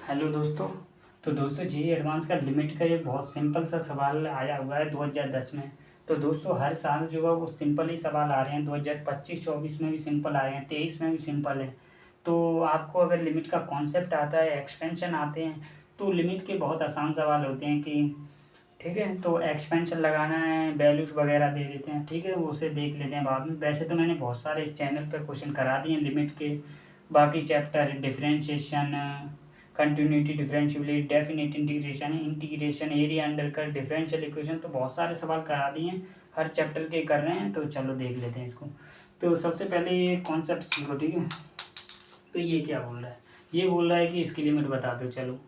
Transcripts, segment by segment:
Hello दोस्तों। तो दोस्तों जी एडवांस का लिमिट का एक बहुत सिंपल सा सवाल आया हुआ है 2010 में। तो दोस्तों हर साल जो है वो सिंपल ही सवाल आ रहे हैं। 2025-24 में भी सिंपल आए हैं, 23 में भी सिंपल है। तो आपको अगर लिमिट का कॉन्सेप्ट आता है, एक्सपेंशन आते हैं, तो लिमिट के बहुत आसान सवाल होते हैं कि ठीक है, तो एक्सपेंशन लगाना है, वैल्यूज वगैरह दे देते हैं। ठीक है, वो उसे देख लेते हैं बाद में। वैसे तो मैंने बहुत सारे इस चैनल पर क्वेश्चन करा दिए हैं लिमिट के। बाकी chapter differentiation, continuity, differentiability, definite integration, integration, area under कर, डिफरेंशियल इक्वेशन, तो बहुत सारे सवाल करा दिए हैं। हर चैप्टर के कर रहे हैं, तो चलो देख लेते हैं इसको। तो सबसे पहले ये कॉन्सेप्ट सीखो, ठीक है। तो ये क्या बोल रहा है, ये बोल रहा है कि इसकी लिमिट बता दो। चलो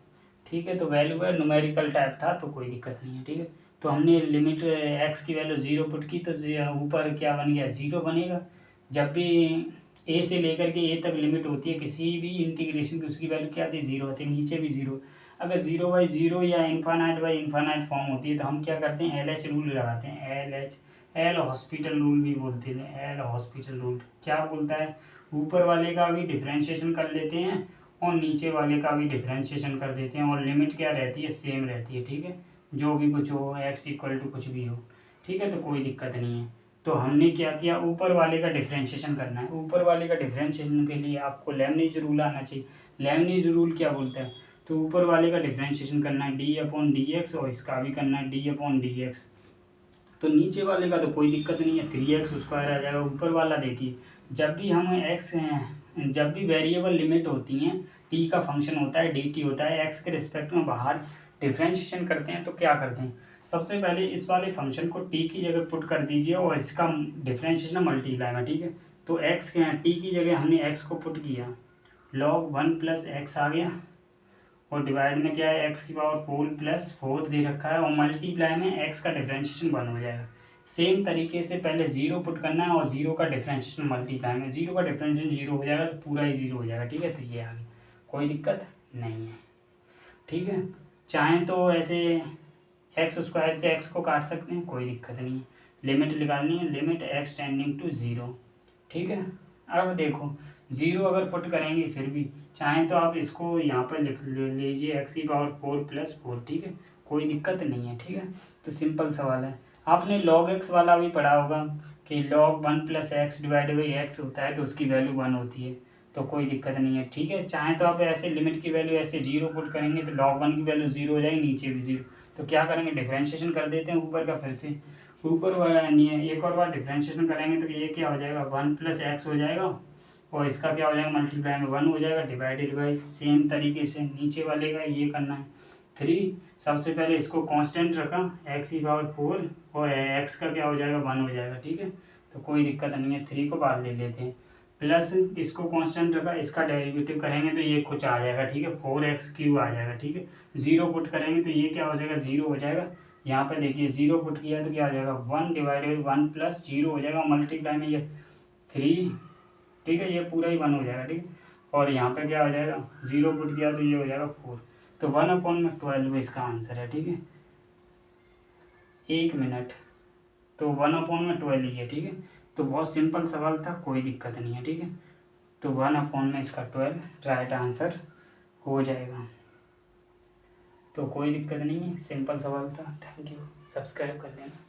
ठीक है, तो वैल्यू है, न्यूमेरिकल टाइप था तो कोई दिक्कत नहीं है। ठीक है, तो हमने लिमिट एक्स की वैल्यू 0 पुट की, तो ऊपर क्या बन गया, 0 बनेगा। जब भी ए से लेकर के ए तक लिमिट होती है किसी भी इंटीग्रेशन की, उसकी वैल्यू क्या आती है, 0 आती है, नीचे भी 0। अगर 0/0 या इन्फानाइट फॉर्म होती है तो हम क्या करते हैं, LH रूल लगाते हैं। एल हॉस्पिटल रूल भी बोलते हैं। एल हॉस्पिटल रूल क्या बोलता है, ऊपर वाले का भी डिफ्रेंशिएशन कर लेते हैं और नीचे वाले का भी डिफ्रेंशिएशन कर देते हैं, और लिमिट क्या रहती है, सेम रहती है। ठीक है, जो भी कुछ हो, x इक्वल टू कुछ भी हो। ठीक है, तो कोई दिक्कत नहीं है। तो हमने क्या किया, ऊपर वाले का डिफ्रेंशिएशन करना है। ऊपर वाले का डिफ्रेंशिएशन के लिए आपको लेबनिज़ रूल आना चाहिए। लेबनिज़ रूल क्या बोलता है, तो ऊपर वाले का डिफ्रेंशिएशन करना है d/dx, और इसका भी करना है d/dx। तो नीचे वाले का तो कोई दिक्कत नहीं है, 3x² आ जाएगा। ऊपर वाला देखिए, जब भी हम x जब भी वेरिएबल लिमिट होती हैं, t का फंक्शन होता है, dt होता है, x के रिस्पेक्ट में बाहर डिफ्रेंशिएशन करते हैं, तो क्या करते हैं, सबसे पहले इस वाले फंक्शन को t की जगह पुट कर दीजिए और इसका डिफ्रेंशिएशन मल्टीप्लाई में। ठीक है, तो t की जगह हमने x को पुट किया, log 1 + x आ गया, और डिवाइड में क्या है, x⁴ + 4 दे रखा है, और मल्टीप्लाई में x का डिफ्रेंशिएशन 1 हो जाएगा। सेम तरीके से पहले 0 पुट करना है और 0 का डिफ्रेंशिएशन मल्टीप्लाई में, 0 का डिफ्रेंशिएशन 0 हो जाएगा तो पूरा ही 0 हो जाएगा। ठीक है, तो ये आ गया, कोई दिक्कत नहीं है। ठीक है, चाहें तो ऐसे x² से x को काट सकते हैं, कोई दिक्कत नहीं है। लिमिट निकालनी है, लिमिट x टेंडिंग टू 0। ठीक है, अब देखो 0 अगर पुट करेंगे फिर भी, चाहें तो आप इसको यहाँ पर लिख लीजिए x⁴ + 4। ठीक है, कोई दिक्कत नहीं है। ठीक है, तो सिंपल सवाल है। आपने log x वाला भी पढ़ा होगा कि log 1 + x/x होता है, तो उसकी वैल्यू 1 होती है, तो कोई दिक्कत नहीं है। ठीक है, चाहें तो आप ऐसे लिमिट की वैल्यू ऐसे 0 पुट करेंगे तो log 1 की वैल्यू 0 हो जाएगी, नीचे भी 0। तो क्या करेंगे, डिफ्रेंशिएशन कर देते हैं ऊपर का, फिर से ऊपर वाला नहीं है, एक और बार डिफ्रेंशिएशन करेंगे तो ये क्या हो जाएगा, 1 + x हो जाएगा, और इसका क्या हो जाएगा, मल्टीप्लाई में 1 हो जाएगा, डिवाइडेड बाई सेम तरीके से नीचे वाले का ये करना है 3। सबसे पहले इसको कांस्टेंट रखा x⁴, और x का क्या हो जाएगा, 1 हो जाएगा। ठीक है, तो कोई दिक्कत नहीं है, 3 को बाहर ले लेते हैं, प्लस इसको कांस्टेंट रखा, इसका डेरिवेटिव करेंगे तो ये कुछ आ जाएगा। ठीक है, 4x³ आ जाएगा। ठीक है, 0 पुट करेंगे तो ये क्या हो जाएगा, 0 हो जाएगा। यहाँ पे देखिए 0 पुट किया तो क्या आ जाएगा, 1/1 + 0 हो जाएगा, मल्टीप्लाई में ये 3। ठीक है, ये पूरा ही 1 हो जाएगा। ठीक है, और यहाँ पे क्या हो जाएगा, 0 पुट किया तो ये हो जाएगा 4। तो 1/12 इसका आंसर है। ठीक है, 1 मिनट, तो 1/12 ही है। ठीक है, तो बहुत सिंपल सवाल था, कोई दिक्कत नहीं है। ठीक है, तो 1/में इसका 12 राइट आंसर हो जाएगा, तो कोई दिक्कत नहीं है, सिंपल सवाल था। थैंक यू, सब्सक्राइब कर लेना।